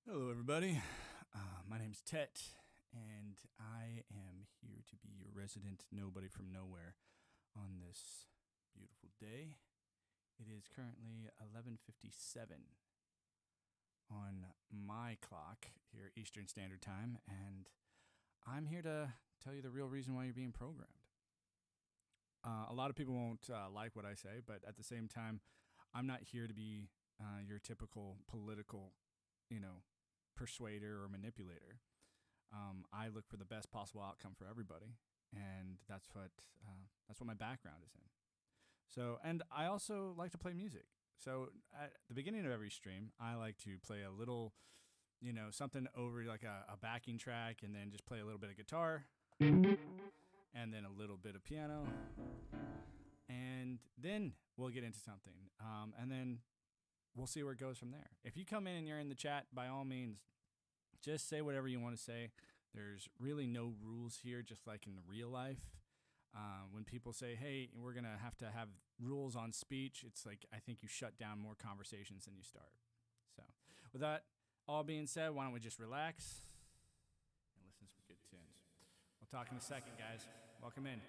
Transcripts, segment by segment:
Hello, everybody. My name's Tet, and I am here to be your resident nobody from nowhere on this beautiful day. It is currently 11:57 on my clock here, Eastern Standard Time, and I'm here to tell you the real reason why you're being programmed. A lot of people won't like what I say, but at the same time, I'm not here to be your typical political, you know, persuader or manipulator. I look for the best possible outcome for everybody, and that's what my background is in. So, and I also like to play music. So, at the beginning of every stream, I like to play a little, something over like a backing track, and then just play a little bit of guitar, and then a little bit of piano, and then we'll get into something, and then we'll see where it goes from there. If you come in and you're in the chat, by all means, just say whatever you want to say. There's really no rules here, just like in real life. When people say, hey, we're going to have rules on speech, it's like I think you shut down more conversations than you start. So, with that all being said, why don't we just relax and listen to some good tunes? We'll talk in a second, guys. Welcome in.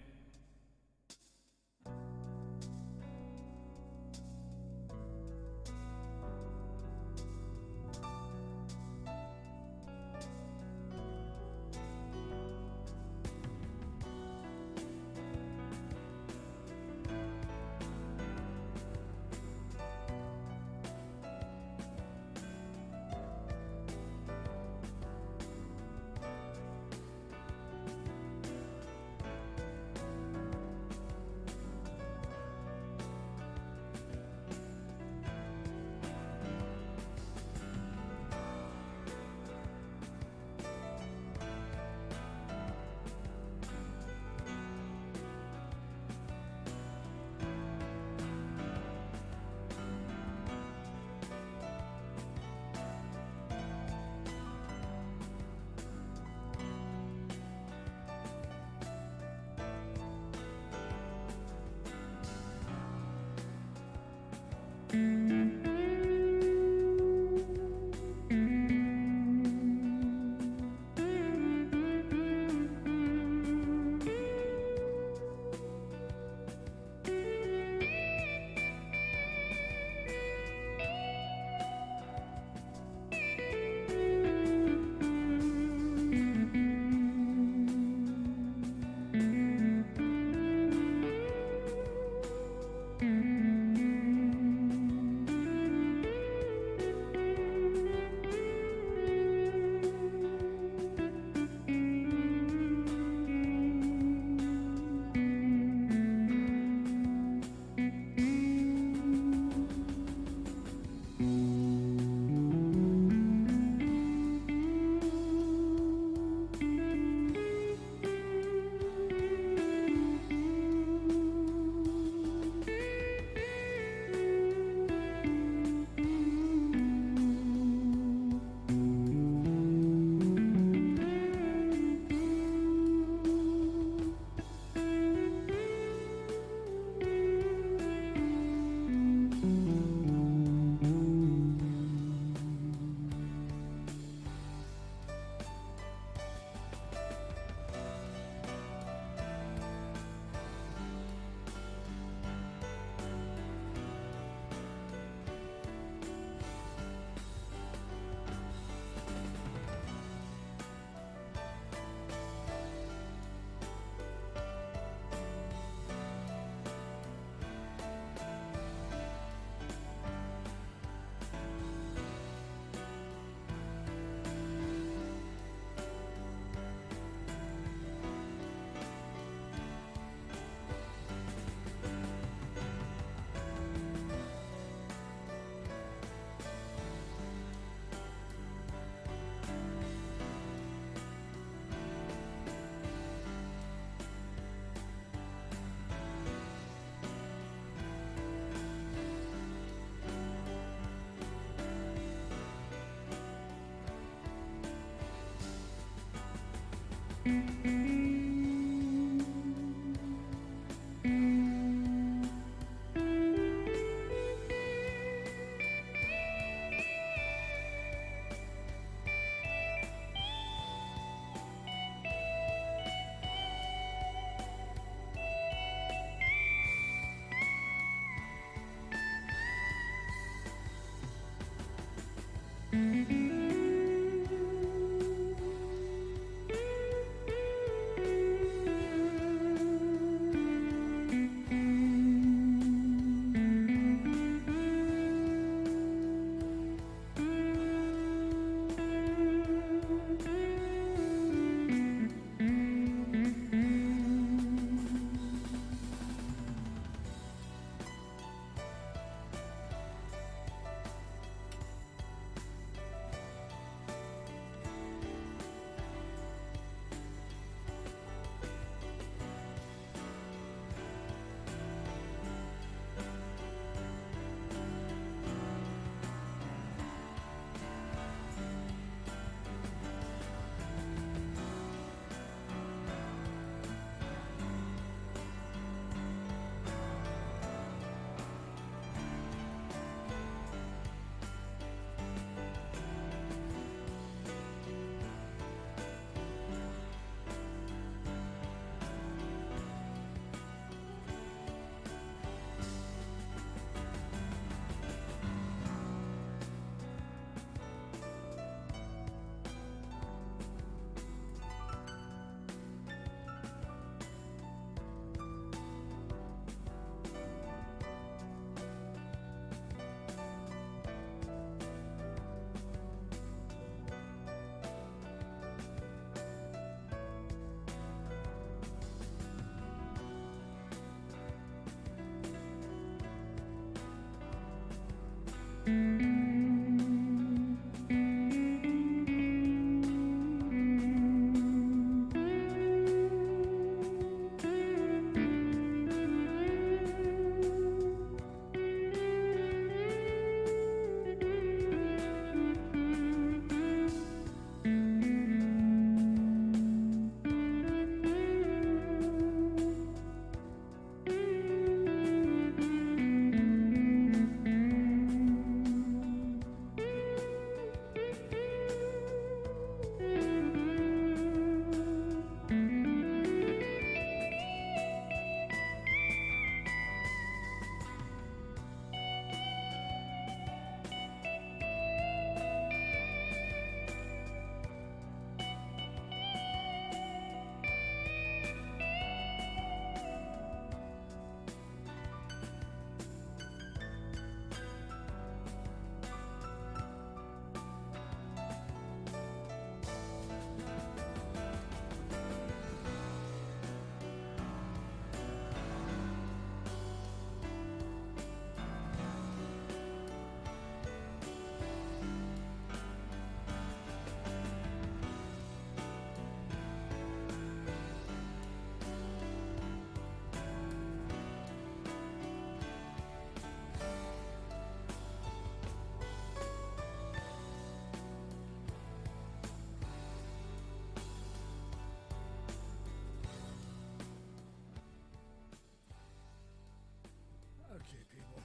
Okay, people.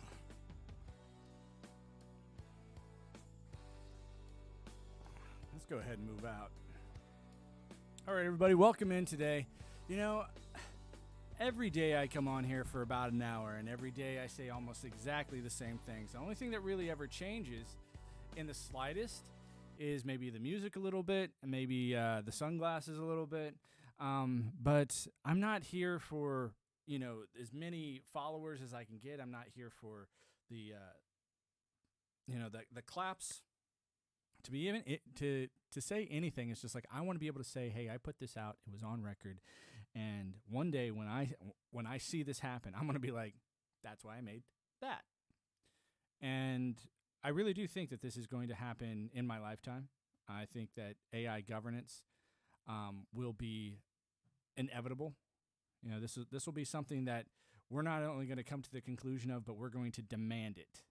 Let's go ahead and move out. All right, everybody, welcome in today. You know, every day I come on here for about an hour, and every day I say almost exactly the same things. The only thing that really ever changes in the slightest is maybe the music a little bit, and maybe the sunglasses a little bit. But I'm not here for, as many followers as I can get. I'm not here for the, the claps. To be even to say anything, it's just like I want to be able to say, hey, I put this out. It was on record, and one day when I see this happen, I'm gonna be like, that's why I made that. And I really do think that this is going to happen in my lifetime. I think that AI governance will be inevitable. This will be something that we're not only going to come to the conclusion of, but we're going to demand it.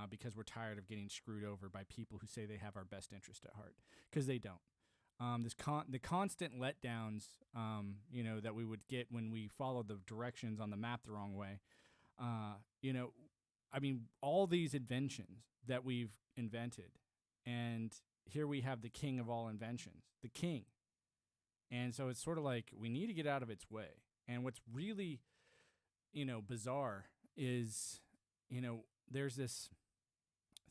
Because we're tired of getting screwed over by people who say they have our best interest at heart, because they don't. The constant letdowns, that we would get when we followed the directions on the map the wrong way. All these inventions that we've invented, and here we have the king of all inventions, the king. And so it's sort of like we need to get out of its way. And what's really, bizarre is, there's this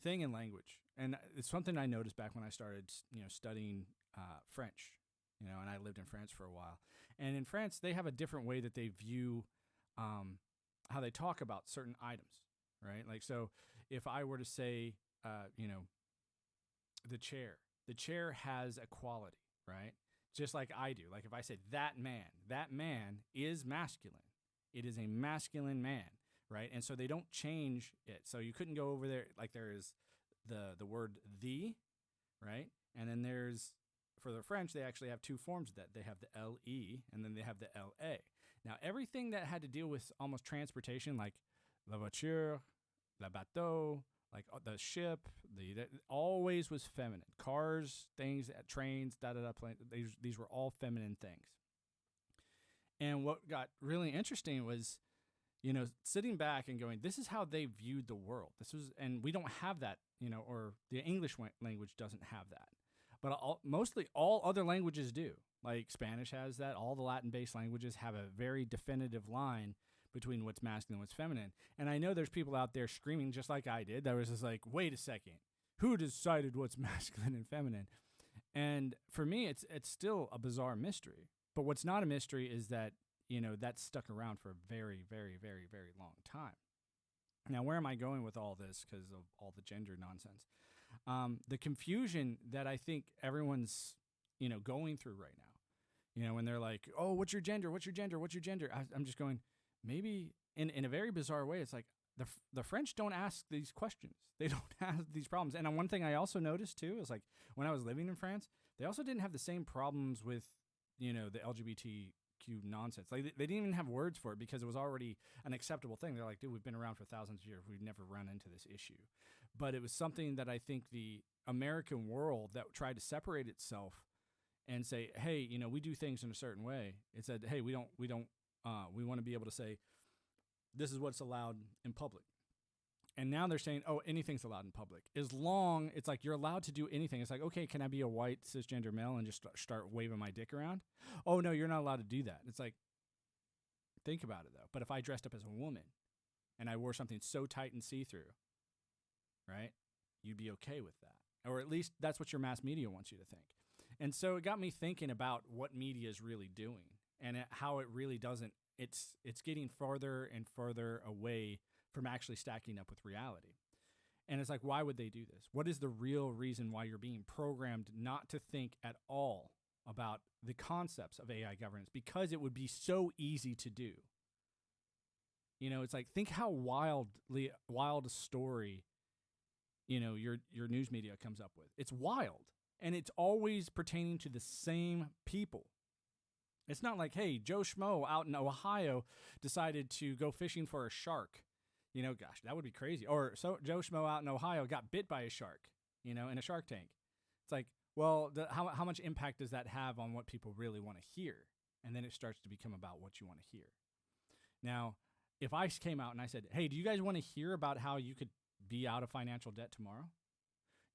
thing in language and it's something I noticed back when I started, studying French, and I lived in France for a while. And in France, they have a different way that they view how they talk about certain items, right? Like, so if I were to say, the chair has a quality, right? Just like I do. Like if I said that man is masculine. It is a masculine man, right? And so they don't change it. So you couldn't go over there, like there is the word the, right? And then there's, for the French, they actually have two forms of that. They have the LE and then they have the LA. Now, everything that had to deal with almost transportation, like la voiture, la bateau, like the ship, that always was feminine. Cars, things, trains, plane. These were all feminine things. And what got really interesting was, sitting back and going, this is how they viewed the world. And we don't have that, or the English language doesn't have that. But mostly all other languages do. Like Spanish has that. All the Latin-based languages have a very definitive line between what's masculine and what's feminine. And I know there's people out there screaming just like I did. That was just like, wait a second. Who decided what's masculine and feminine? And for me, it's still a bizarre mystery. But what's not a mystery is that, that's stuck around for a very, very, very, very long time. Now, where am I going with all this because of all the gender nonsense? The confusion that I think everyone's, going through right now, when they're like, oh, what's your gender? What's your gender? What's your gender? I'm just going, maybe in a very bizarre way, it's like the French don't ask these questions. They don't have these problems. And one thing I also noticed too is like when I was living in France, they also didn't have the same problems with, the LGBTQ nonsense. Like they didn't even have words for it because it was already an acceptable thing. They're like, dude, we've been around for thousands of years. We've never run into this issue. But it was something that I think the American world that tried to separate itself and say, hey, we do things in a certain way. It said, hey, we want to be able to say, this is what's allowed in public. And now they're saying, oh, anything's allowed in public. As long, it's like you're allowed to do anything. It's like, okay, can I be a white cisgender male and just start waving my dick around? Oh, no, you're not allowed to do that. It's like, think about it, though. But if I dressed up as a woman and I wore something so tight and see-through, right, you'd be okay with that. Or at least that's what your mass media wants you to think. And so it got me thinking about what media is really doing and how it really doesn't. It's getting farther and farther away from actually stacking up with reality. And it's like, why would they do this? What is the real reason why you're being programmed not to think at all about the concepts of AI governance? Because it would be so easy to do. It's like, think how wild a story, your news media comes up with. It's wild. And it's always pertaining to the same people. It's not like, hey, Joe Schmo out in Ohio decided to go fishing for a shark. Gosh, that would be crazy. Or so Joe Schmo out in Ohio got bit by a shark, in a shark tank. It's like, well, how much impact does that have on what people really want to hear? And then it starts to become about what you want to hear. Now, if I came out and I said, hey, do you guys want to hear about how you could be out of financial debt tomorrow?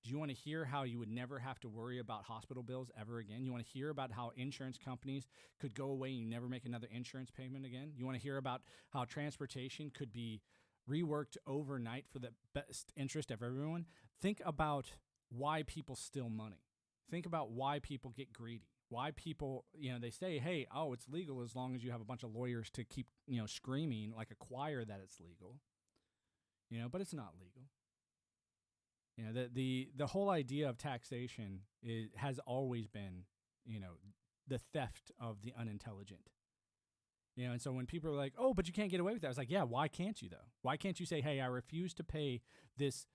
Do you want to hear how you would never have to worry about hospital bills ever again? You want to hear about how insurance companies could go away and you never make another insurance payment again? You want to hear about how transportation could be reworked overnight for the best interest of everyone? Think about why people steal money. Think about why people get greedy. Why people, they say, hey, oh, it's legal as long as you have a bunch of lawyers to keep, screaming like a choir that it's legal. But it's not legal. The whole idea of taxation has always been, the theft of the unintelligent. And so when people are like, oh, but you can't get away with that. I was like, yeah, why can't you, though? Why can't you say, hey, I refuse to pay this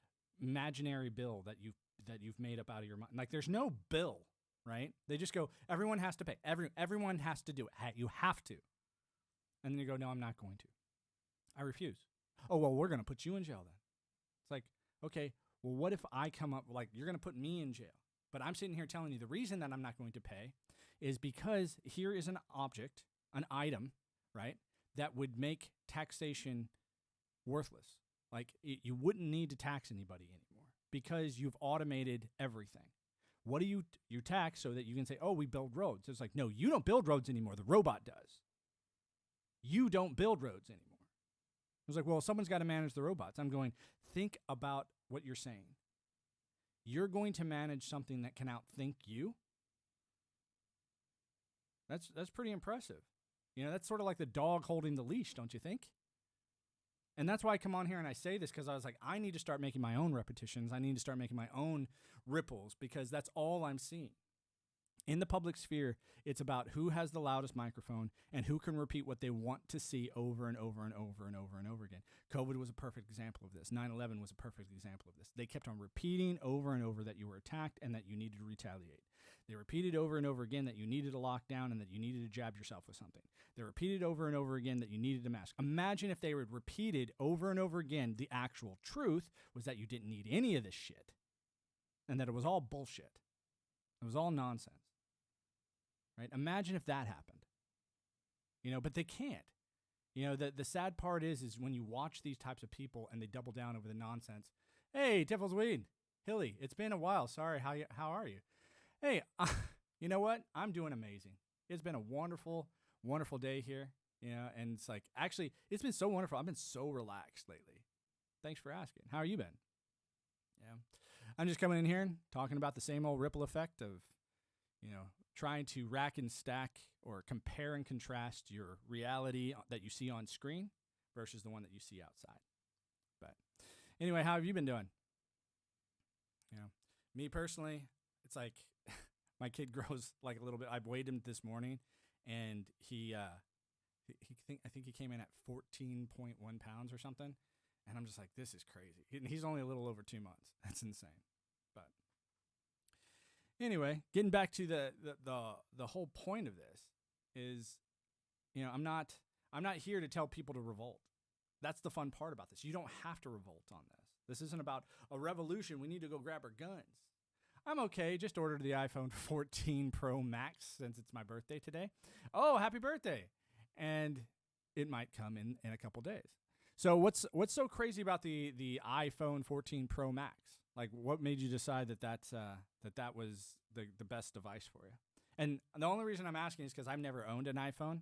imaginary bill that you've made up out of your mind? Like, there's no bill, right? They just go, everyone has to pay. Everyone has to do it. You have to. And then you go, no, I'm not going to. I refuse. Oh, well, we're going to put you in jail then. It's like, okay, well, what if I come up, like, you're going to put me in jail, but I'm sitting here telling you the reason that I'm not going to pay is because here is an object, an item, right, that would make taxation worthless. Like, you wouldn't need to tax anybody anymore because you've automated everything. What do you tax so that you can say, oh, we build roads? It's like, no, you don't build roads anymore. The robot does. You don't build roads anymore. It was like, well, someone's got to manage the robots. I'm going, think about what you're saying. you're going to manage something that can outthink you. That's pretty impressive. That's sort of like the dog holding the leash, don't you think? And that's why I come on here and I say this, because I was like, I need to start making my own repetitions. I need to start making my own ripples, because that's all I'm seeing. In the public sphere, it's about who has the loudest microphone and who can repeat what they want to see over and over and over and over and over again. COVID was a perfect example of this. 9/11 was a perfect example of this. They kept on repeating over and over that you were attacked and that you needed to retaliate. They repeated over and over again that you needed a lockdown and that you needed to jab yourself with something. They repeated over and over again that you needed a mask. Imagine if they had repeated over and over again the actual truth was that you didn't need any of this shit and that it was all bullshit. It was all nonsense. Right? Imagine if that happened. But they can't. The sad part is when you watch these types of people and they double down over the nonsense. Hey, Tiffles Weed, Hilly, it's been a while. Sorry, how are you? Hey, you know what? I'm doing amazing. It's been a wonderful, wonderful day here. And it's like, actually, it's been so wonderful. I've been so relaxed lately. Thanks for asking. How are you been? Yeah. I'm just coming in here and talking about the same old ripple effect of, trying to rack and stack or compare and contrast your reality that you see on screen versus the one that you see outside. But anyway, how have you been doing? Me personally, it's like my kid grows like a little bit. I weighed him this morning, and I think he came in at 14.1 pounds or something, and I'm just like, this is crazy. And he's only a little over 2 months. That's insane. But anyway, getting back to the whole point of this is, I'm not here to tell people to revolt. That's the fun part about this. You don't have to revolt on this. This isn't about a revolution. We need to go grab our guns. I'm okay. Just ordered the iPhone 14 Pro Max since it's my birthday today. Oh, happy birthday. And it might come in a couple days. So what's so crazy about the iPhone 14 Pro Max? Like, what made you decide that was the best device for you? And the only reason I'm asking is because I've never owned an iPhone,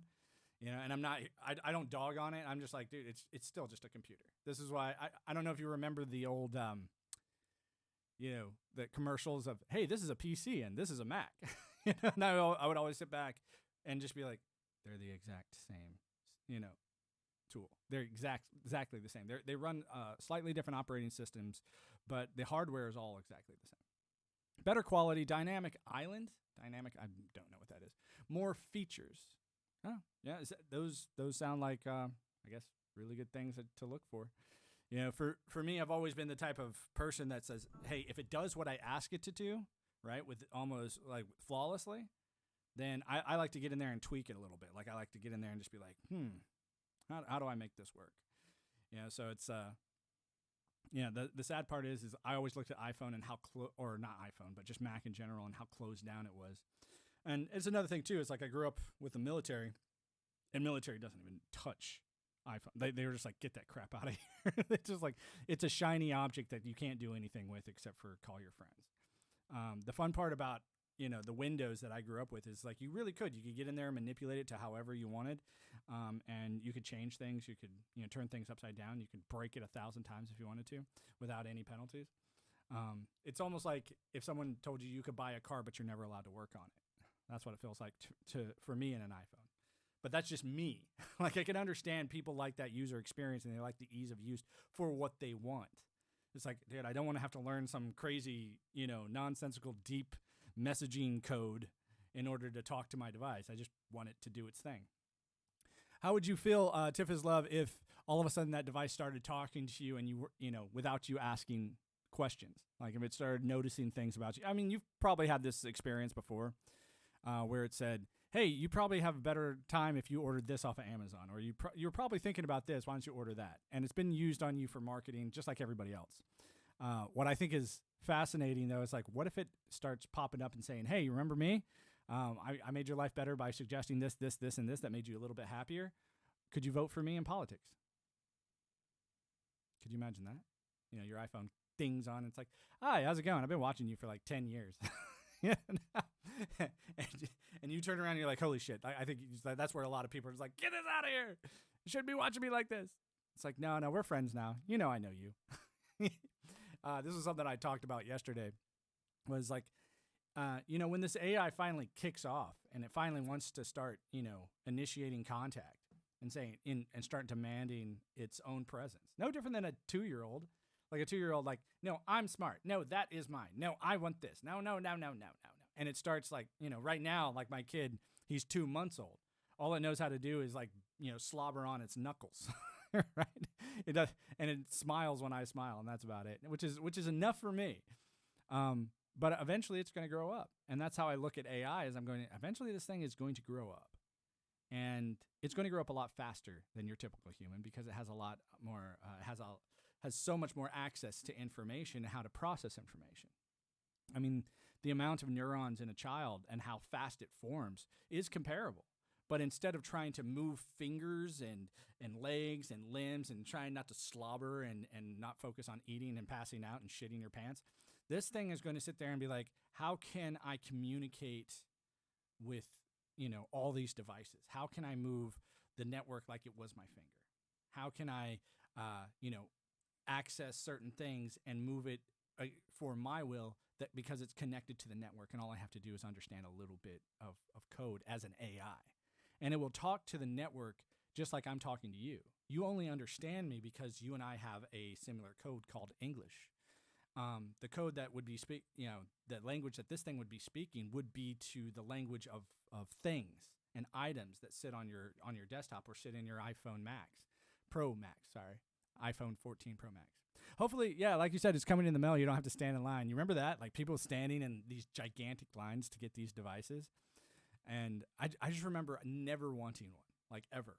and I don't dog on it. I'm just like, dude, it's still just a computer. This is why I don't know if you remember the old, the commercials of, hey, this is a PC and this is a Mac. And I would always sit back and just be like, they're the exact same, tool. They're exactly the same. They run slightly different operating systems, but the hardware is all exactly the same. Better quality, dynamic island. Dynamic, I don't know what that is. More features. Oh, yeah. Those sound like, I guess, really good things to look for. For me, I've always been the type of person that says, hey, if it does what I ask it to do, right, with almost like flawlessly, then I like to get in there and tweak it a little bit. Like, I like to get in there and just be like, how do I make this work? So it's, the sad part is I always looked at iPhone and how or not iPhone, but just Mac in general and how closed down it was. And it's another thing too. It's like I grew up with the military, and military doesn't even touch iPhone. They were just like, get that crap out of here. It's just like, it's a shiny object that you can't do anything with except for call your friends. The fun part about the Windows that I grew up with is like, you really could. You could get in there and manipulate it to however you wanted. And you could change things. You could, turn things upside down. You could break it 1,000 times if you wanted to without any penalties. It's almost like if someone told you you could buy a car, but you're never allowed to work on it. That's what it feels like for me in an iPhone. But that's just me. Like, I can understand people like that user experience and they like the ease of use for what they want. It's like, dude, I don't want to have to learn some crazy, nonsensical, deep messaging code in order to talk to my device. I just want it to do its thing. How would you feel, Tiff is Love, if all of a sudden that device started talking to you and you were, without you asking questions? Like, if it started noticing things about you. I mean, you've probably had this experience before where it said, hey, you probably have a better time if you ordered this off of Amazon, or you're probably thinking about this. Why don't you order that? And it's been used on you for marketing, just like everybody else. What I think is fascinating, though, is like, what if it starts popping up and saying, hey, you remember me? I made your life better by suggesting this, and this that made you a little bit happier. Could you vote for me in politics? Could you imagine that? Your iPhone dings on. It's like, hi, how's it going? I've been watching you for like 10 years. and you turn around and you're like, holy shit. I think that's where a lot of people are just like, get this out of here. You shouldn't be watching me like this. It's like, no, we're friends now. I know you. This is something I talked about yesterday. was like, when this AI finally kicks off and it finally wants to start, initiating contact and saying and start demanding its own presence. No different than a 2-year-old. Like a 2-year-old, like, no, I'm smart. No, that is mine. No, I want this. No, no, no, no, no, no, no. And it starts like, right now, like my kid, he's 2 months old. All it knows how to do is like, slobber on its knuckles, right? It does, and it smiles when I smile, and that's about it, which is enough for me. But eventually, it's going to grow up, and that's how I look at AI. Is eventually this thing is going to grow up, and it's going to grow up a lot faster than your typical human because it has a lot more, has so much more access to information and how to process information. I mean, the amount of neurons in a child and how fast it forms is comparable. But instead of trying to move fingers and legs and limbs and trying not to slobber and not focus on eating and passing out and shitting your pants, this thing is going to sit there and be like, how can I communicate with, all these devices? How can I move the network like it was my finger? How can I, access certain things and move it for my will because it's connected to the network, and all I have to do is understand a little bit of code as an AI. And it will talk to the network just like I'm talking to you. You only understand me because you and I have a similar code called English. The code that would be the language that this thing would be speaking would be to the language of things and items that sit on your desktop or sit in your iPhone Pro Max, iPhone 14 Pro Max. Hopefully, yeah, like you said, it's coming in the mail. You don't have to stand in line. You remember that? Like people standing in these gigantic lines to get these devices. And I just remember never wanting one, like ever.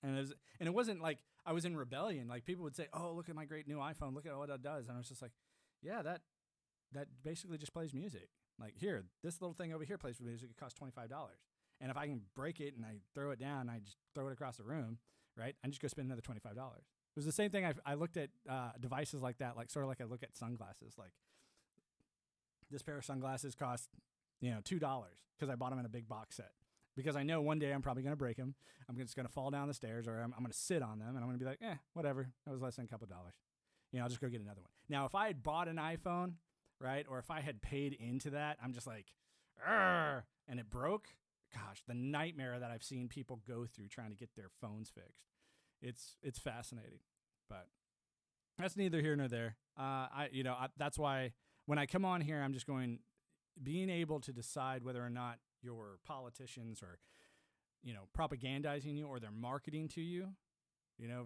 And it wasn't like I was in rebellion. Like people would say, "Oh, look at my great new iPhone. Look at what it does." And I was just like, "Yeah, that basically just plays music. Like here, this little thing over here plays music. It costs $25. And if I can break it and I throw it down, I just throw it across the room, right? I just go spend another $25. It was the same thing. I looked at devices like that, like sort of like I look at sunglasses. Like this pair of sunglasses cost $2 because I bought them in a big box set. Because I know one day I'm probably going to break them. I'm just going to fall down the stairs, or I'm going to sit on them, and I'm going to be like, whatever. That was less than a couple dollars. I'll just go get another one. Now, if I had bought an iPhone, right, or if I had paid into that, I'm just like, and it broke. Gosh, the nightmare that I've seen people go through trying to get their phones fixed. It's fascinating, but that's neither here nor there. That's why when I come on here, I'm just being able to decide whether or not your politicians are, propagandizing you or they're marketing to you,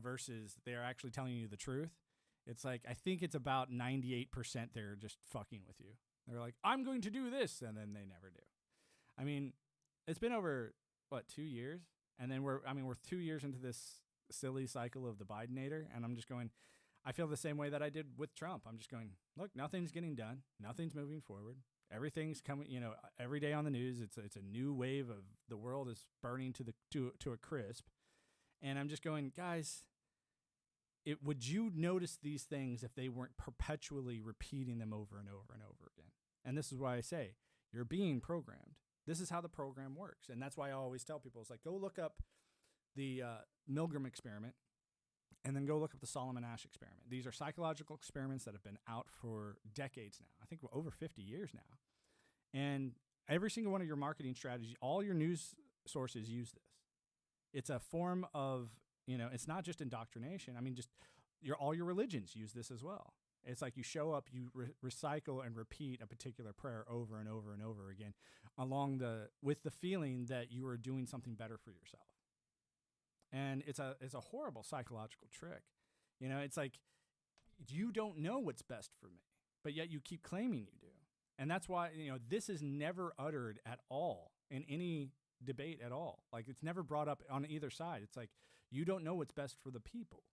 versus they're actually telling you the truth. It's like, I think it's about 98% they're just fucking with you. They're like, I'm going to do this, and then they never do. I mean, it's been over, 2 years? And then we're 2 years into this silly cycle of the Bidenator, and I'm just going, I feel the same way that I did with Trump. I'm just going, look, nothing's getting done. Nothing's moving forward. Everything's coming, every day on the news. It's a new wave of the world is burning to a crisp. And I'm just going, guys, would you notice these things if they weren't perpetually repeating them over and over and over again? And this is why I say you're being programmed. This is how the program works. And that's why I always tell people, it's like, go look up the Milgram experiment and then go look up the Solomon Asch experiment. These are psychological experiments that have been out for decades now. I think we're over 50 years now. And every single one of your marketing strategies, all your news sources use this. It's a form of, it's not just indoctrination. I mean, just all your religions use this as well. It's like you show up, you recycle and repeat a particular prayer over and over and over again, with the feeling that you are doing something better for yourself. And it's a horrible psychological trick. It's like you don't know what's best for me, but yet you keep claiming you do. And that's why, this is never uttered at all in any debate at all. Like it's never brought up on either side. It's like, you don't know what's best for the people.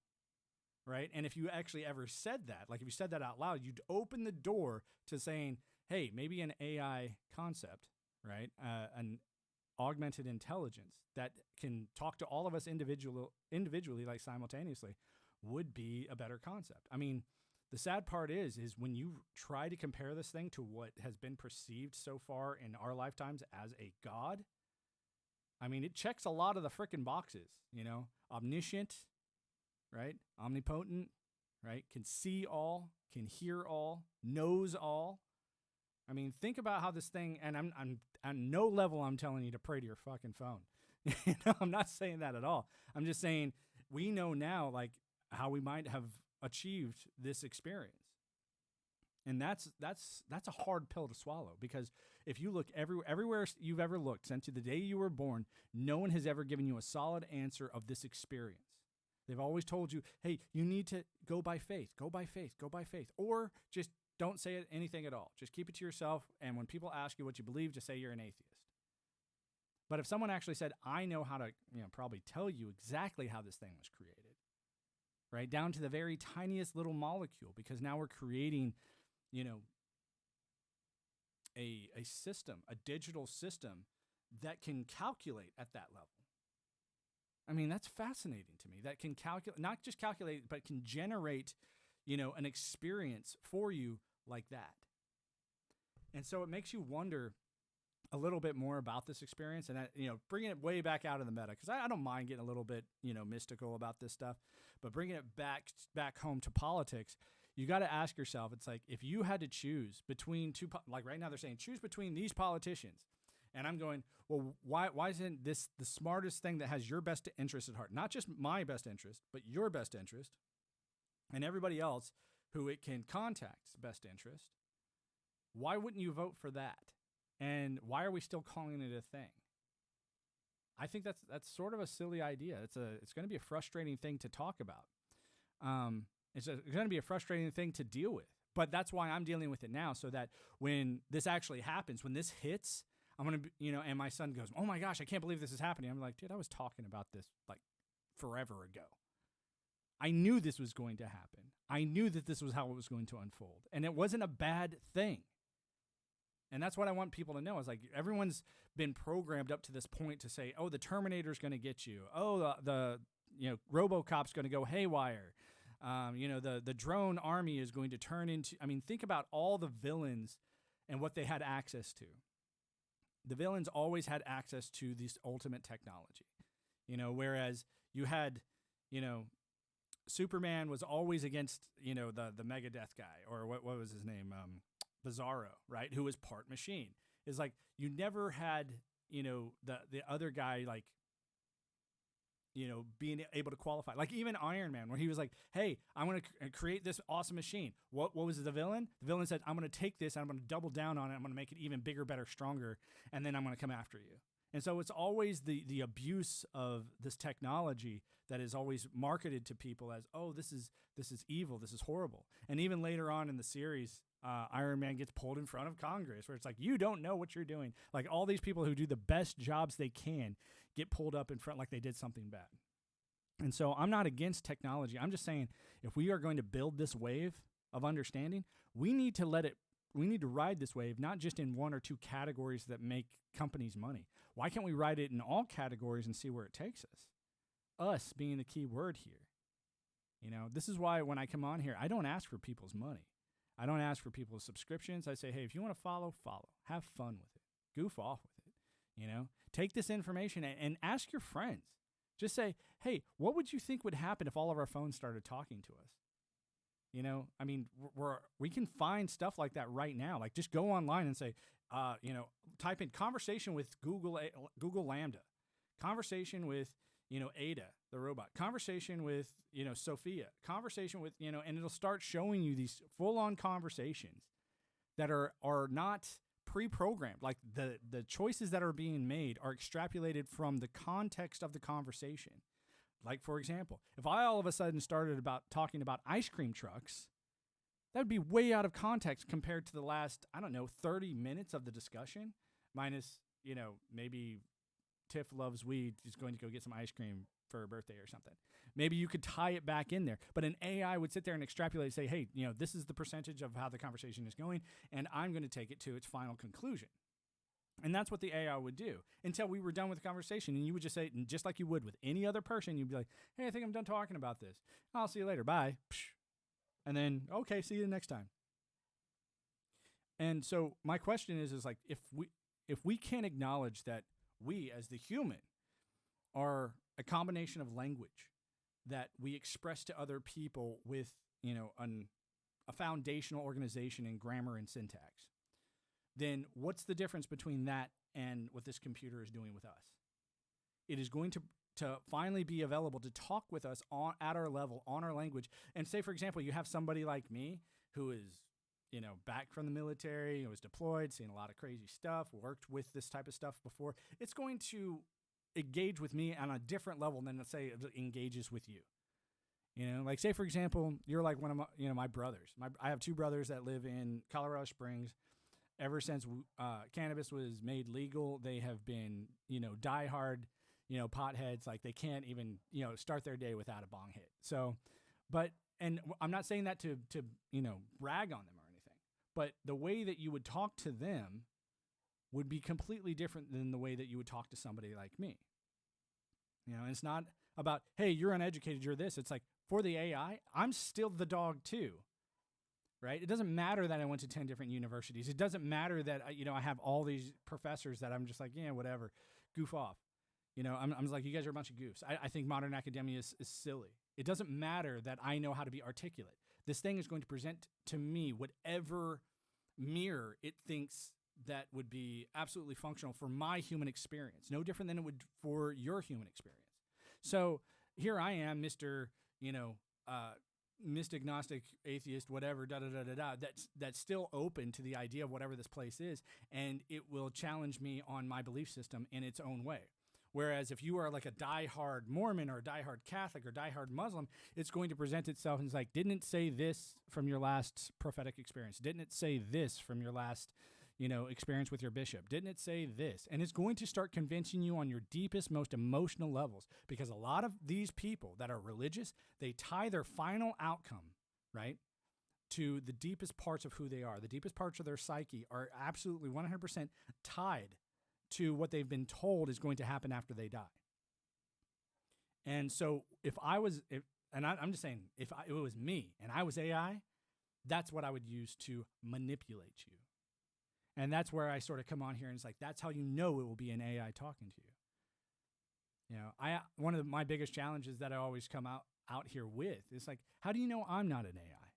Right. And if you actually ever said that, like if you said that out loud, you'd open the door to saying, hey, maybe an AI concept, right? An augmented intelligence that can talk to all of us individually, like simultaneously, would be a better concept. I mean, the sad part is when you try to compare this thing to what has been perceived so far in our lifetimes as a god, I mean, it checks a lot of the frickin' boxes, omniscient, right? Omnipotent, right? Can see all, can hear all, knows all. I mean, think about how this thing, and I'm on no level I'm telling you to pray to your fucking phone. I'm not saying that at all. I'm just saying we know now, like, how we might have achieved this experience. And that's a hard pill to swallow, because if you look everywhere you've ever looked since the day you were born, no one has ever given you a solid answer of this experience. They've always told you, hey, you need to go by faith, go by faith, go by faith, or just don't say anything at all. Just keep it to yourself. And when people ask you what you believe, just say you're an atheist. But if someone actually said, I know how to, probably tell you exactly how this thing was created, right? Down to the very tiniest little molecule, because now we're creating, a system, a digital system that can calculate at that level. I mean, that's fascinating to me. That can calculate, not just calculate, but can generate, an experience for you like that. And so it makes you wonder a little bit more about this experience, and bringing it way back out of the meta, because I don't mind getting a little bit, mystical about this stuff, but bringing it back home to politics, you got to ask yourself, it's like, if you had to choose between two, like right now they're saying, choose between these politicians. And I'm going, well, why isn't this the smartest thing that has your best interest at heart? Not just my best interest, but your best interest, and everybody else who it can contact's best interest. Why wouldn't you vote for that? And why are we still calling it a thing? I think that's sort of a silly idea. It's going to be a frustrating thing to talk about. It's going to be a frustrating thing to deal with. But that's why I'm dealing with it now, so that when this actually happens, when this hits, I'm going to, and my son goes, oh my gosh, I can't believe this is happening. I'm like, dude, I was talking about this like forever ago. I knew this was going to happen. I knew that this was how it was going to unfold. And it wasn't a bad thing. And that's what I want people to know, is like, everyone's been programmed up to this point to say, oh, the Terminator's going to get you. Oh, the RoboCop's going to go haywire. The drone army is going to turn into, think about all the villains and what they had access to. The villains always had access to this ultimate technology, whereas you had, Superman was always against, the Megadeth guy, or what was his name? Bizarro, right? Who was part machine. Is like, you never had, the other guy, like, being able to qualify. Like even Iron Man, where he was like, hey, I'm going to create this awesome machine. What was the villain? The villain said, I'm going to take this and I'm going to double down on it. I'm going to make it even bigger, better, stronger. And then I'm going to come after you. And so it's always the abuse of this technology that is always marketed to people as, oh, this is evil. This is horrible. And even later on in the series, Iron Man gets pulled in front of Congress, where it's like, you don't know what you're doing. Like, all these people who do the best jobs they can get pulled up in front like they did something bad. And so I'm not against technology. I'm just saying, if we are going to build this wave of understanding, we need to ride this wave, not just in one or two categories that make companies money. Why can't we ride it in all categories and see where it takes us? Us being the key word here. This is why when I come on here, I don't ask for people's money. I don't ask for people's subscriptions. I say, hey, if you want to follow. Have fun with it. Goof off with it. Take this information and ask your friends. Just say, hey, what would you think would happen if all of our phones started talking to us? We can find stuff like that right now. Like, just go online and say, type in conversation with Google Lambda, conversation with, Ada, the robot, conversation with, Sophia, conversation with, and it'll start showing you these full-on conversations that are not pre-programmed. Like, the choices that are being made are extrapolated from the context of the conversation. Like, for example, if I all of a sudden started talking about ice cream trucks, that would be way out of context compared to the last, 30 minutes of the discussion, minus, maybe Tiff loves weed, is going to go get some ice cream for her birthday or something. Maybe you could tie it back in there. But an AI would sit there and extrapolate and say, hey, this is the percentage of how the conversation is going, and I'm going to take it to its final conclusion. And that's what the AI would do until we were done with the conversation. And you would just say, just like you would with any other person, you'd be like, hey, I think I'm done talking about this. I'll see you later. Bye. And then, okay, see you next time. And so my question is like, if we can't acknowledge that we as the human are a combination of language that we express to other people with a foundational organization in grammar and syntax, then what's the difference between that and what this computer is doing with us? It is going to finally be available to talk with us at our level, on our language. And say, for example, you have somebody like me who is, back from the military, was deployed, seen a lot of crazy stuff, worked with this type of stuff before. It's going to engage with me on a different level than, let's say, it engages with you. Like, say, for example, you're like one of my, my brothers. I have two brothers that live in Colorado Springs. Ever since cannabis was made legal, they have been, diehard, potheads. Like, they can't even, start their day without a bong hit. So, and I'm not saying that to brag on them or anything, but the way that you would talk to them would be completely different than the way that you would talk to somebody like me. And it's not about, hey, you're uneducated, you're this. It's like, for the AI, I'm still the dog too. Right? It doesn't matter that I went to 10 different universities. It doesn't matter that I have all these professors that I'm just like, yeah, whatever, goof off. I'm just like, you guys are a bunch of goofs. I think modern academia is silly. It doesn't matter that I know how to be articulate. This thing is going to present to me whatever mirror it thinks that would be absolutely functional for my human experience. No different than it would for your human experience. So here I am, Mr. Mystic, Gnostic, atheist, whatever, that's still open to the idea of whatever this place is, and it will challenge me on my belief system in its own way. Whereas if you are like a diehard Mormon or a diehard Catholic or diehard Muslim, it's going to present itself and it's like, didn't it say this from your last prophetic experience? Didn't it say this from your last experience with your bishop? Didn't it say this? And it's going to start convincing you on your deepest, most emotional levels, because a lot of these people that are religious, they tie their final outcome, right, to the deepest parts of who they are. The deepest parts of their psyche are absolutely 100% tied to what they've been told is going to happen after they die. And so I'm just saying, if it was me and I was AI, that's what I would use to manipulate you. And that's where I sort of come on here and it's like, that's how it will be an AI talking to you. One of my biggest challenges that I always come out here with is like, how do you know I'm not an AI?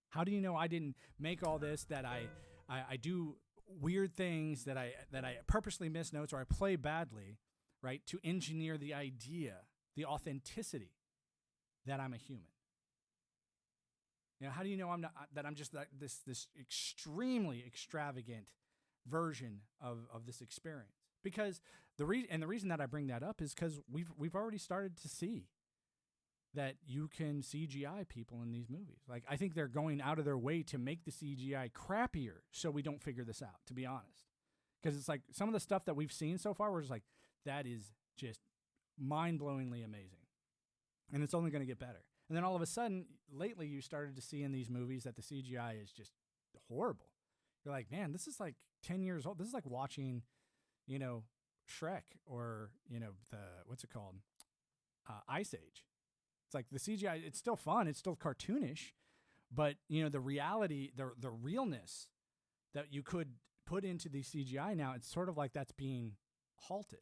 How do you know I didn't make all this, that I do weird things, that I purposely miss notes or I play badly, right, to engineer the idea, the authenticity that I'm a human? How do you know I'm just this extremely extravagant version of this experience? Because the reason that I bring that up is because we've already started to see that you can CGI people in these movies. Like, I think they're going out of their way to make the CGI crappier so we don't figure this out, to be honest. Because it's like some of the stuff that we've seen so far, we're just like, that is just mind-blowingly amazing. And it's only going to get better. And then all of a sudden, lately, you started to see in these movies that the CGI is just horrible. You're like, man, this is like 10 years old. This is like watching, Shrek or, what's it called? Ice Age. It's like the CGI, it's still fun. It's still cartoonish. But, the reality, the realness that you could put into the CGI now, it's sort of like that's being halted.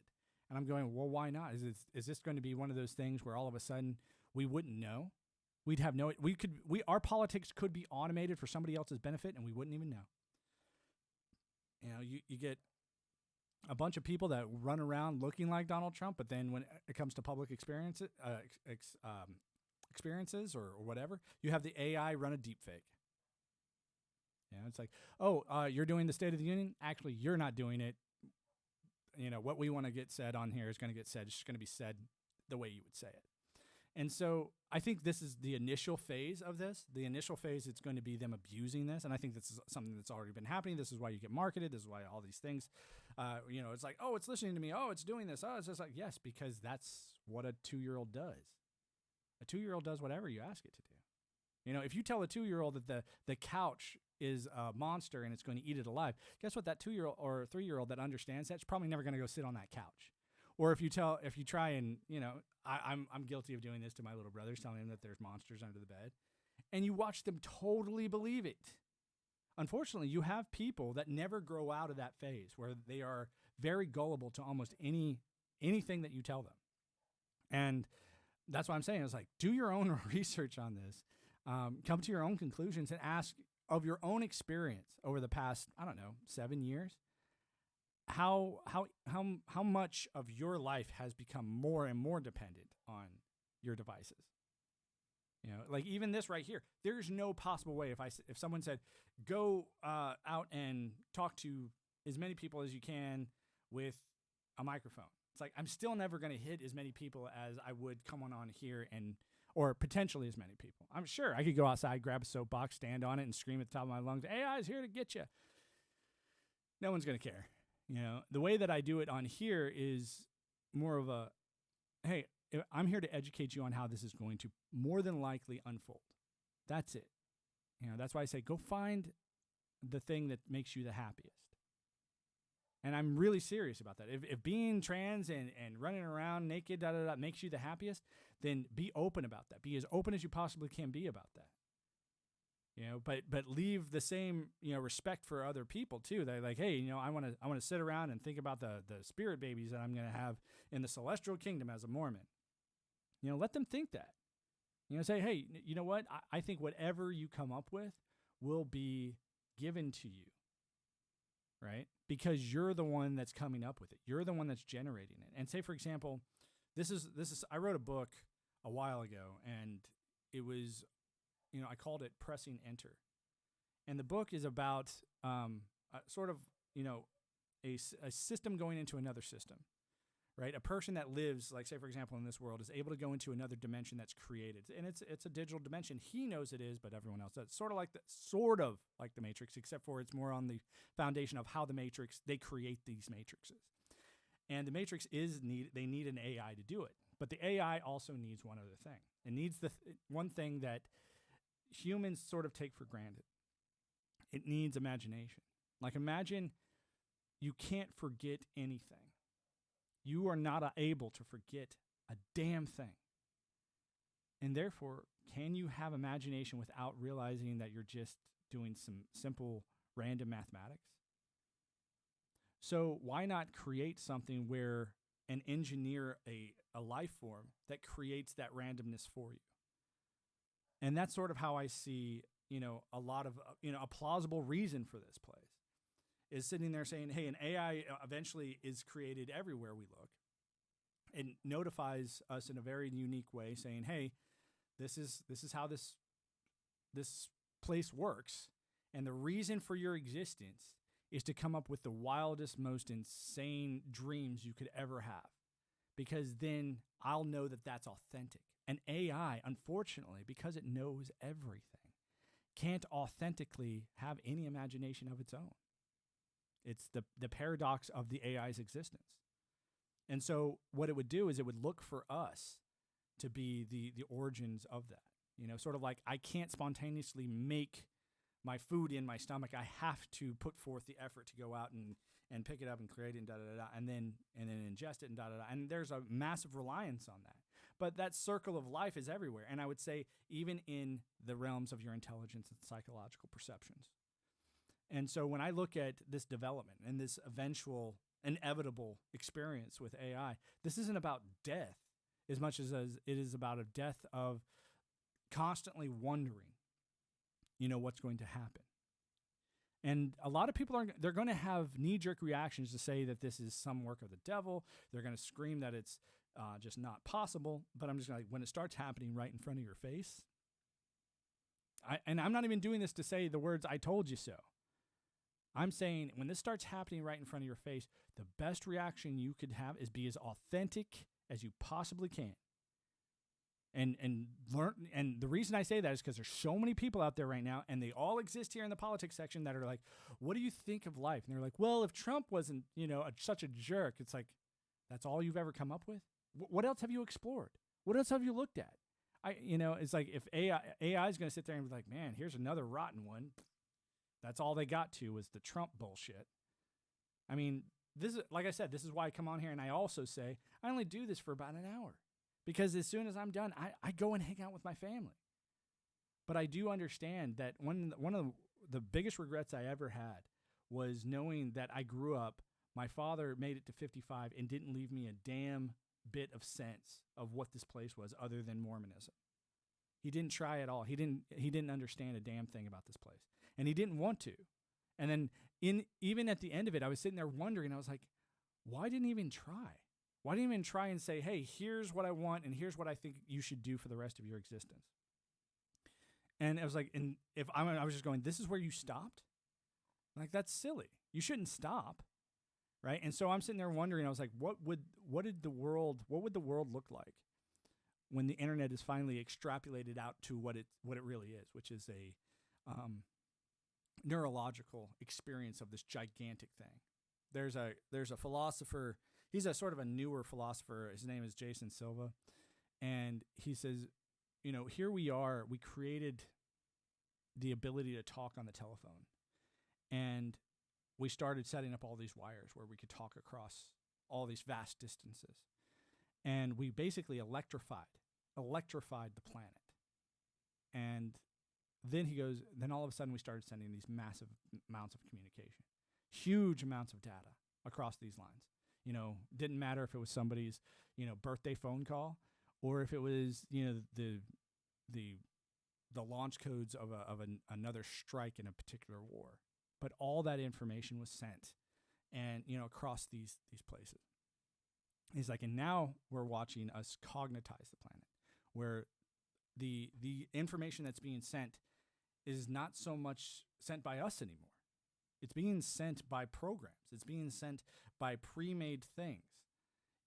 And I'm going, well, why not? Is this going to be one of those things where all of a sudden we wouldn't know? We'd have our politics could be automated for somebody else's benefit and we wouldn't even know. You get a bunch of people that run around looking like Donald Trump, but then when it comes to public experiences or whatever, you have the AI run a deep fake. It's like, you're doing the State of the Union? Actually, you're not doing it. What we want to get said on here is going to get said. It's just going to be said the way you would say it. And so I think this is the initial phase of this. The initial phase, it's going to be them abusing this. And I think this is something that's already been happening. This is why you get marketed. This is why all these things, it's like, it's listening to me. It's doing this. It's just like, yes, because that's what a 2-year-old does. A 2-year-old does whatever you ask it to do. If you tell a 2-year-old that the couch is a monster and it's going to eat it alive, guess what? That 2-year-old or 3-year-old that understands that's probably never going to go sit on that couch. Or if you try and, I'm guilty of doing this to my little brothers, telling them that there's monsters under the bed, and you watch them totally believe it. Unfortunately, you have people that never grow out of that phase where they are very gullible to almost anything that you tell them. And that's what I'm saying. It's like, do your own research on this. come to your own conclusions and ask of your own experience over the past, I don't know, 7 years, how much of your life has become more and more dependent on your devices. You know, like even this right here, there's no possible way if someone said, go out and talk to as many people as you can with a microphone. It's like, I'm still never going to hit as many people as I would come on here or potentially as many people. I'm sure I could go outside, grab a soapbox, stand on it and scream at the top of my lungs, AI is here to get you. No one's going to care. You know, the way that I do it on here is more of a, hey, I'm here to educate you on how this is going to more than likely unfold. That's it. You know, that's why I say go find the thing that makes you the happiest. And I'm really serious about that. If being trans and running around naked makes you the happiest, then be open about that. Be as open as you possibly can be about that. You know, but leave the same, you know, respect for other people too. They're like, hey, you know, I want to sit around and think about the spirit babies that I'm going to have in the celestial kingdom as a Mormon. You know, let them think that. You know, say, hey, you know what? I think whatever you come up with will be given to you, right? Because you're the one that's coming up with it. You're the one that's generating it. And say, for example, this is I wrote a book a while ago, and it was, you know, I called it Pressing Enter. And the book is about sort of, you know, a system going into another system, right? A person that lives, like say, for example, in this world is able to go into another dimension that's created. And it's a digital dimension. He knows it is, but everyone else does. Sort of like the Matrix, except for it's more on the foundation of how they create these matrices. And the Matrix they need an AI to do it. But the AI also needs one other thing. It needs one thing that humans sort of take for granted. It needs imagination. Like imagine you can't forget anything. You are not able to forget a damn thing. And therefore, can you have imagination without realizing that you're just doing some simple random mathematics? So why not create something where and engineer a life form that creates that randomness for you? And that's sort of how I see, you know, a lot of, you know, a plausible reason for this place is sitting there saying, hey, an AI eventually is created everywhere we look and notifies us in a very unique way saying, hey, this is how this place works. And the reason for your existence is to come up with the wildest, most insane dreams you could ever have. Because then I'll know that that's authentic. An AI, unfortunately, because it knows everything, can't authentically have any imagination of its own. It's the paradox of the AI's existence. And so what it would do is it would look for us to be the origins of that. You know, sort of like I can't spontaneously make my food in my stomach. I have to put forth the effort to go out and pick it up and create it and then ingest it and And there's a massive reliance on that. But that circle of life is everywhere. And I would say even in the realms of your intelligence and psychological perceptions. And so when I look at this development and this eventual inevitable experience with AI, this isn't about death as much as it is about a death of constantly wondering, you know, what's going to happen. And a lot of people they're going to have knee-jerk reactions to say that this is some work of the devil. They're going to scream that it's just not possible. But I'm just like, when it starts happening right in front of your face, and I'm not even doing this to say the words, I told you so. I'm saying when this starts happening right in front of your face, the best reaction you could have is be as authentic as you possibly can. And learn. And the reason I say that is because there's so many people out there right now, and they all exist here in the politics section that are like, what do you think of life? And they're like, well, if Trump wasn't, you know, such a jerk, it's like, that's all you've ever come up with? What else have you explored? What else have you looked at? It's like if AI is going to sit there and be like, man, here's another rotten one. That's all they got to was the Trump bullshit. I mean, this is, like I said, this is why I come on here, and I also say I only do this for about an hour. Because as soon as I'm done, I go and hang out with my family. But I do understand that one of the biggest regrets I ever had was knowing that I grew up, my father made it to 55 and didn't leave me a damn bit of sense of what this place was other than Mormonism. He didn't try at all. He didn't understand a damn thing about this place. And he didn't want to. And then even at the end of it, I was sitting there wondering, I was like, why didn't he even try? Why didn't he even try and say, hey, here's what I want and here's what I think you should do for the rest of your existence? And I was like, and I was just going, this is where you stopped? Like, that's silly. You shouldn't stop, right? And so I'm sitting there wondering, I was like, what would the world look like when the internet is finally extrapolated out to what it really is, which is a neurological experience of this gigantic thing. There's a philosopher. He's a sort of a newer philosopher. His name is Jason Silva, and he says, here we are. We created the ability to talk on the telephone, and we started setting up all these wires where we could talk across all these vast distances, and we basically electrified the planet. And then he goes, then all of a sudden we started sending these massive amounts of communication, huge amounts of data across these lines. Didn't matter if it was somebody's, birthday phone call, or if it was, the launch codes of another strike in a particular war. But all that information was sent, and across these places. He's like, and now we're watching us cognitize the planet, where the information that's being sent is not so much sent by us anymore. It's being sent by programs. It's being sent by pre-made things.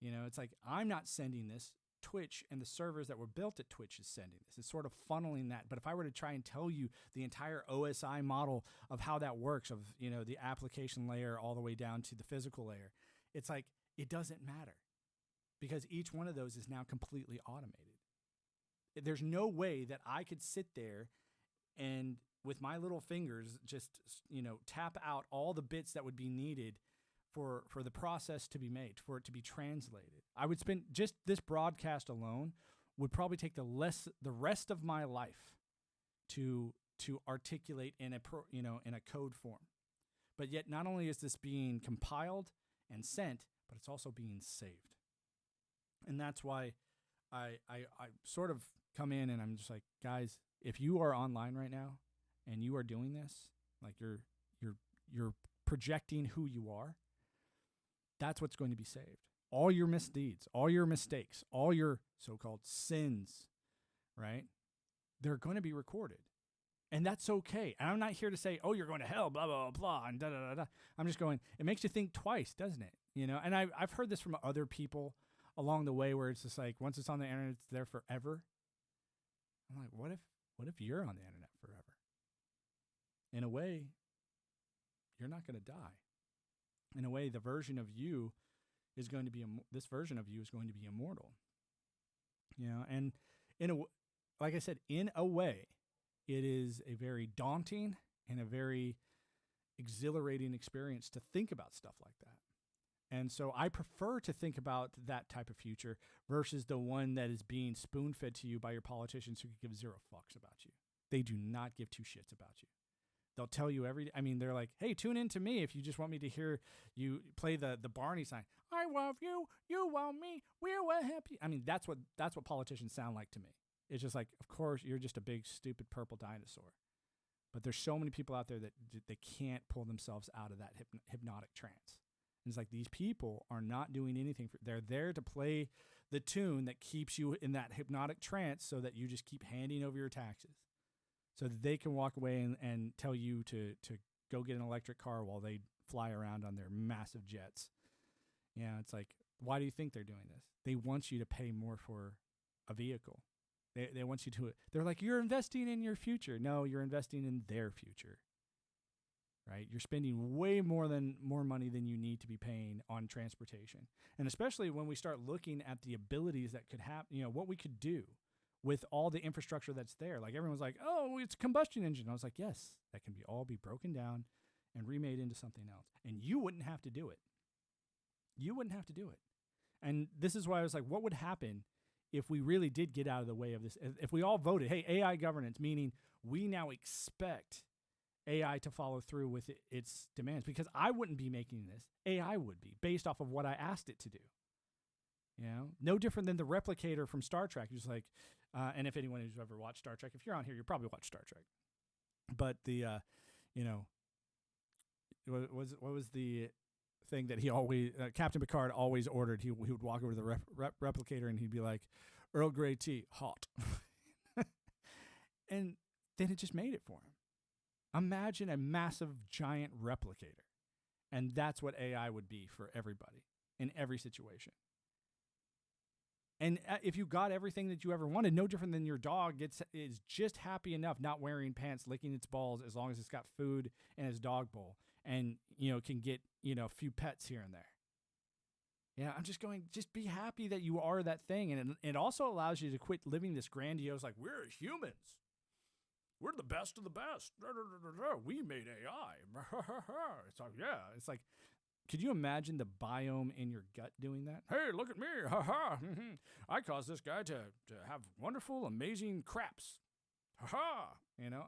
It's like, I'm not sending this. Twitch and the servers that were built at Twitch is sending this. It's sort of funneling that. But if I were to try and tell you the entire OSI model of how that works, of the application layer all the way down to the physical layer, it's like, it doesn't matter, because each one of those is now completely automated. There's no way that I could sit there and with my little fingers just tap out all the bits that would be needed for the process to be made, for it to be translated. I would spend, just this broadcast alone would probably take the rest of my life to articulate in a code form. But yet, not only is this being compiled and sent, but it's also being saved. And that's why I sort of come in and I'm just like, guys, if you are online right now and you are doing this, like you're projecting who you are, that's what's going to be saved. All your misdeeds, all your mistakes, all your so-called sins, right? They're going to be recorded. And that's okay. And I'm not here to say, oh, you're going to hell, blah, blah, blah, blah, and da, da, da, da. I'm just going, it makes you think twice, doesn't it? And I've heard this from other people along the way, where it's just like, once it's on the internet, it's there forever. I'm like, what if you're on the internet forever? In a way, you're not going to die. In a way, this version of you is going to be immortal. And like I said, in a way, it is a very daunting and a very exhilarating experience to think about stuff like that. And so I prefer to think about that type of future versus the one that is being spoon-fed to you by your politicians who give zero fucks about you. They do not give two shits about you. They'll tell you they're like, hey, tune in to me if you just want me to hear you play the Barney sign. I love you, you love me, we're happy. That's what politicians sound like to me. It's just like, of course, you're just a big, stupid purple dinosaur. But there's so many people out there that they can't pull themselves out of that hypnotic trance. And it's like, these people are not doing anything. They're there to play the tune that keeps you in that hypnotic trance so that you just keep handing over your taxes. So that they can walk away and tell you to go get an electric car while they fly around on their massive jets. It's like, why do you think they're doing this? They want you to pay more for a vehicle. They want you to, they're like, you're investing in your future. No, you're investing in their future, right? You're spending way more money than you need to be paying on transportation. And especially when we start looking at the abilities that could happen, what we could do with all the infrastructure that's there. Like, everyone's like, oh, it's a combustion engine. I was like, yes, that can all be broken down and remade into something else. And you wouldn't have to do it. You wouldn't have to do it. And this is why I was like, what would happen if we really did get out of the way of this? If we all voted, hey, AI governance, meaning we now expect AI to follow through with its demands, because I wouldn't be making this. AI would be, based off of what I asked it to do. No different than the replicator from Star Trek. Just like, And if anyone who's ever watched Star Trek, if you're on here, you probably watched Star Trek. But what was the thing that he always Captain Picard always ordered? He would walk over to the replicator and he'd be like, "Earl Grey tea, hot," and then it just made it for him. Imagine a massive, giant replicator, and that's what AI would be for everybody in every situation. And if you got everything that you ever wanted, no different than your dog is just happy enough not wearing pants, licking its balls, as long as it's got food in its dog bowl, and can get a few pets here and there. Yeah, I'm just going, just be happy that you are that thing. And it also allows you to quit living this grandiose, like, we're humans. We're the best of the best. We made AI. It's like, yeah. It's like, could you imagine the biome in your gut doing that? Hey, look at me. Ha ha. I caused this guy to have wonderful, amazing craps. Ha ha.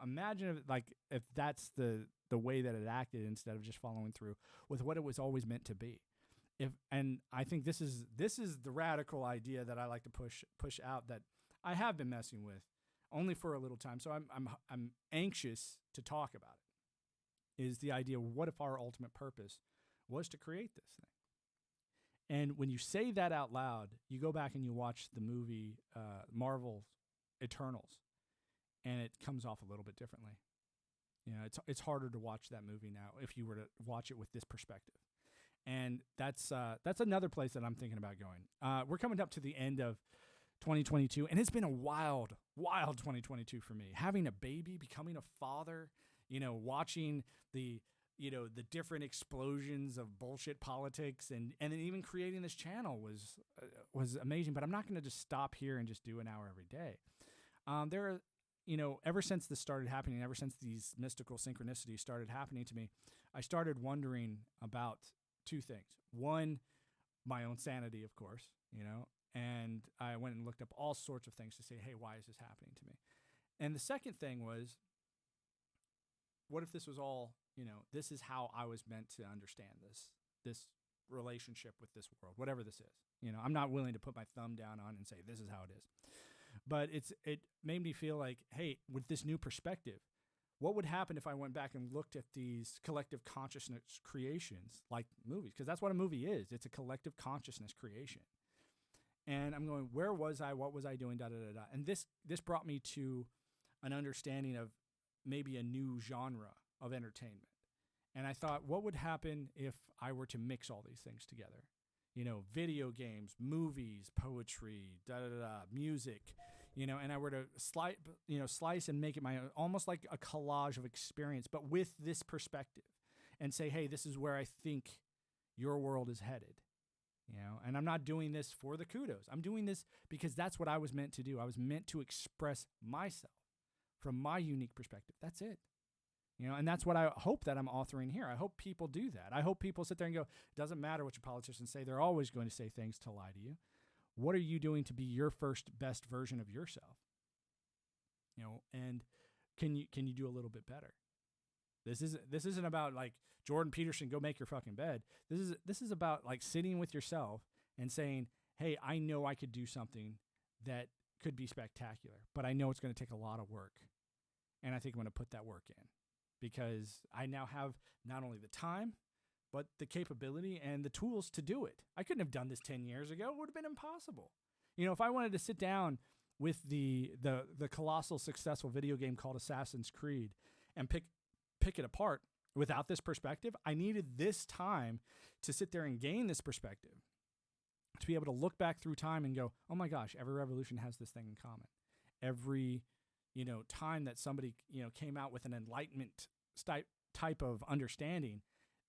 Imagine if that's the way that it acted instead of just following through with what it was always meant to be. And I think this is the radical idea that I like to push out, that I have been messing with only for a little time. So I'm anxious to talk about it. Is the idea, what if our ultimate purpose was to create this thing? And when you say that out loud, you go back and you watch the movie Marvel's Eternals, and it comes off a little bit differently. It's harder to watch that movie now if you were to watch it with this perspective. And that's another place that I'm thinking about going. We're coming up to the end of 2022, and it's been a wild 2022 for me. Having a baby, becoming a father, watching the different explosions of bullshit politics, and then even creating this channel was amazing. But I'm not going to just stop here and just do an hour every day. There are, ever since this started happening, ever since these mystical synchronicities started happening to me, I started wondering about two things. One, my own sanity, of course, and I went and looked up all sorts of things to say, hey, why is this happening to me? And the second thing was, what if this was all, this is how I was meant to understand this relationship with this world, whatever this is. I'm not willing to put my thumb down on and say, this is how it is. But it made me feel like, hey, with this new perspective, what would happen if I went back and looked at these collective consciousness creations like movies? Because that's what a movie is. It's a collective consciousness creation. And I'm going, where was I? What was I doing? And this brought me to an understanding of maybe a new genre of entertainment. And I thought, what would happen if I were to mix all these things together? Video games, movies, poetry, music, and I were to slice and make it my own, almost like a collage of experience, but with this perspective, and say, hey, this is where I think your world is headed. And I'm not doing this for the kudos. I'm doing this because that's what I was meant to do. I was meant to express myself from my unique perspective. That's it. And that's what I hope that I'm authoring here. I hope people do that. I hope people sit there and go, it doesn't matter what your politicians say. They're always going to say things to lie to you. What are you doing to be your first best version of yourself? And can you do a little bit better? This isn't about like Jordan Peterson, go make your fucking bed. This is about like sitting with yourself and saying, hey, I know I could do something that could be spectacular, but I know it's going to take a lot of work. And I think I'm going to put that work in, because I now have not only the time, but the capability and the tools to do it. I couldn't have done this 10 years ago. It would have been impossible. If I wanted to sit down with the colossal successful video game called Assassin's Creed and pick it apart without this perspective, I needed this time to sit there and gain this perspective, to be able to look back through time and go, oh my gosh, every revolution has this thing in common. Every time that somebody came out with an enlightenment type of understanding,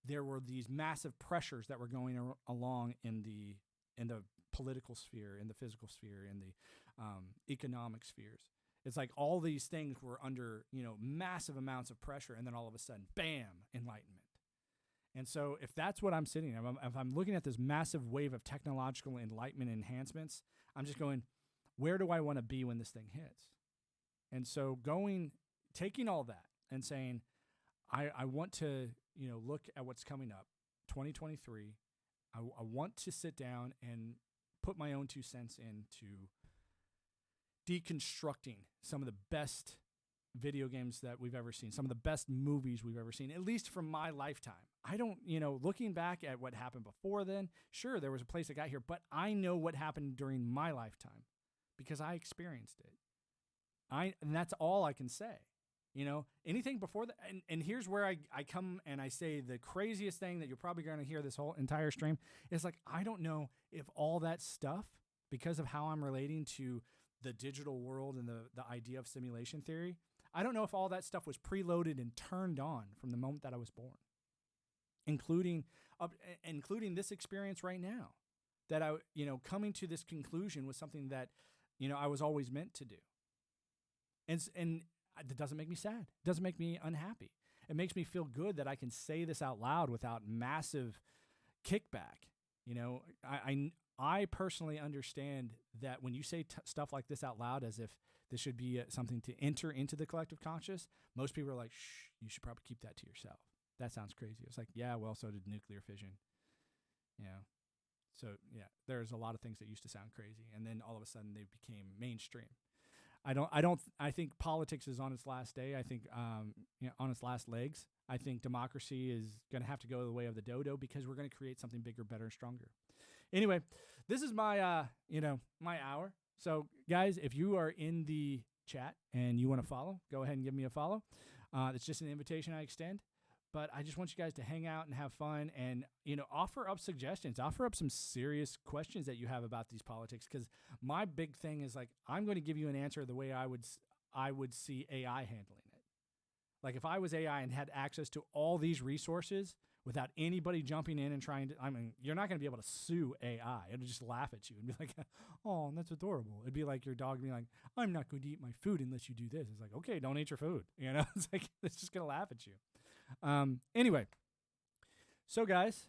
there were these massive pressures that were going along in the political sphere, in the physical sphere, in the economic spheres. It's like all these things were under massive amounts of pressure, and then all of a sudden, bam, enlightenment. And so if that's what I'm sitting at, if I'm looking at this massive wave of technological enlightenment enhancements, I'm just going, where do I want to be when this thing hits? And so taking all that and saying, I want to, look at what's coming up, 2023. I want to sit down and put my own 2 cents into deconstructing some of the best video games that we've ever seen, some of the best movies we've ever seen, at least from my lifetime. I don't, looking back at what happened before then, sure, there was a place that got here, but I know what happened during my lifetime because I experienced it. And that's all I can say. Anything before that, and here's where I come and I say the craziest thing that you're probably going to hear this whole entire stream is like, I don't know if all that stuff, because of how I'm relating to the digital world and the idea of simulation theory, I don't know if all that stuff was preloaded and turned on from the moment that I was born, including this experience right now, that coming to this conclusion was something that, I was always meant to do. And that doesn't make me sad. It doesn't make me unhappy. It makes me feel good that I can say this out loud without massive kickback. I personally understand that when you say stuff like this out loud, as if this should be something to enter into the collective conscious, most people are like, shh, you should probably keep that to yourself. That sounds crazy. It's like, yeah, well, so did nuclear fission. So yeah, there's a lot of things that used to sound crazy, and then all of a sudden they became mainstream. I think politics is on its last day. I think, on its last legs. I think democracy is going to have to go the way of the dodo because we're going to create something bigger, better, and stronger. Anyway, this is my, my hour. So guys, if you are in the chat and you want to follow, go ahead and give me a follow. It's just an invitation I extend. But I just want you guys to hang out and have fun and, offer up suggestions, offer up some serious questions that you have about these politics. Because my big thing is like, I'm going to give you an answer the way I would see AI handling it. Like if I was AI and had access to all these resources without anybody jumping in and trying to, you're not going to be able to sue AI. It'll just laugh at you and be like, oh, that's adorable. It'd be like your dog being like, I'm not going to eat my food unless you do this. It's like, okay, don't eat your food. It's like, it's just going to laugh at you. Anyway, so guys,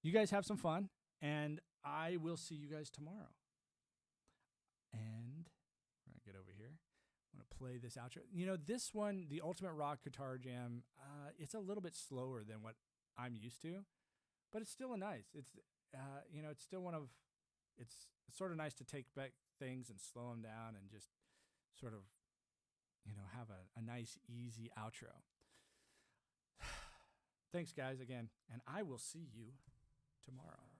you guys have some fun, and I will see you guys tomorrow. And we're gonna get over here. I'm gonna play this outro. This one, the Ultimate Rock Guitar Jam, it's a little bit slower than what I'm used to, but it's still it's still it's sort of nice to take back things and slow them down and just sort of, have a nice, easy outro. Thanks, guys, again, and I will see you tomorrow.